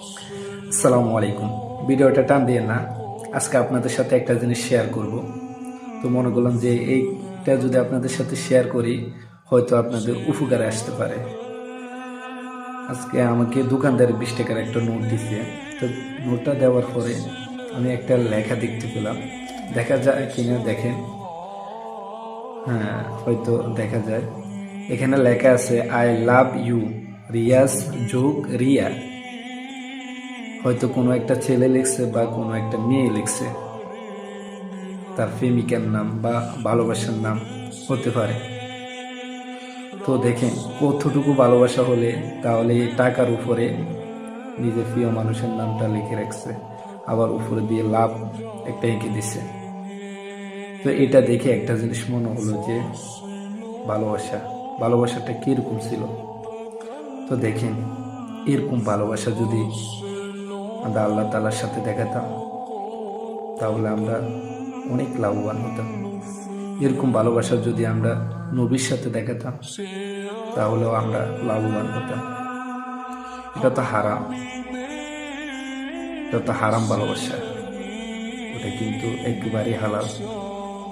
আসসালামু আলাইকুম। ভিডিওটা টান দিয়ে না, আজকে আপনাদের সাথে একটা জিনিস শেয়ার করব। তো মনে করলাম যে এইটা যদি আপনাদের সাথে শেয়ার করি, হয়তো আপনাদের উপকারে আসতে পারে। আজকে আমাকে দোকানদার 20 টাকার একটা নোট দিছে। তো নোটটা দেওয়ার পরে আমি একটা লেখা দেখতে পেলাম। দেখা যায় কিনা দেখেন। হ্যাঁ, হয়তো দেখা যায়। এখানে লেখা আছে আই লাভ ইউ রিয়াজ যোগ রিয়া। হয়তো কোনো একটা ছেলে লিখছে বা কোনো একটা মেয়ে লিখছে, তার প্রেমিকার নাম বা ভালোবাসার নাম হতে পারে। তো দেখেন কতটুকু ভালোবাসা হলে তাহলে এই টাকার উপরে নিজের প্রিয় মানুষের নামটা লিখে রাখছে, আবার উপরে দিয়ে লাভ একটা এঁকে দিছে। তো এটা দেখে একটা জিনিস মনে হলো যে ভালোবাসাটা কিরকম ছিল। তো দেখেন এরকম ভালোবাসা যদি আমরা আল্লাহ তাআলার সাথে দেখাতাম, তাহলে আমরা অনেক লাভবান হতাম। এরকম ভালোবাসা যদি আমরা নবীর সাথে দেখাতাম, তাহলেও আমরা লাভবান হতাম। এটা তো হারাম, এটা তো হারাম ভালোবাসা, ওটা কিন্তু একেবারেই হালাল।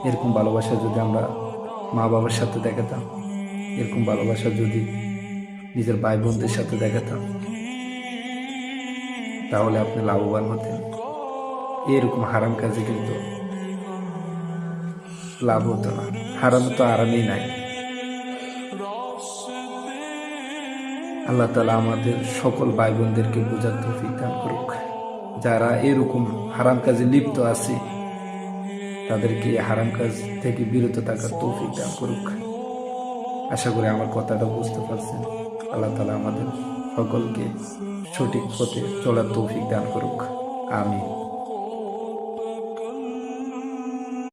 এরকম ভালোবাসা যদি আমরা মা বাবার সাথে দেখাতাম, এরকম ভালোবাসা যদি নিজের ভাই বোনদের সাথে দেখাতাম, তাহলে আপনি লাভবান হতেন। এরকম হারাম কাজে কিন্তু লাভ হতো না। হারাম তো আরামেই নাই। আল্লাহ তাআলা আমাদের সকল ভাই বোনদেরকে বোঝার তৌফিক দান করুক। যারা এরকম হারাম কাজে লিপ্ত আছে, তাদেরকে হারাম কাজ থেকে বিরত থাকার তৌফিক দান করুক। আশা করি আমার কথাটা বুঝতে পারছেন। আল্লাহ তাআলা আমাদের সকলকে সঠিক পথে চলার তৌফিক দান করুক। আমিন।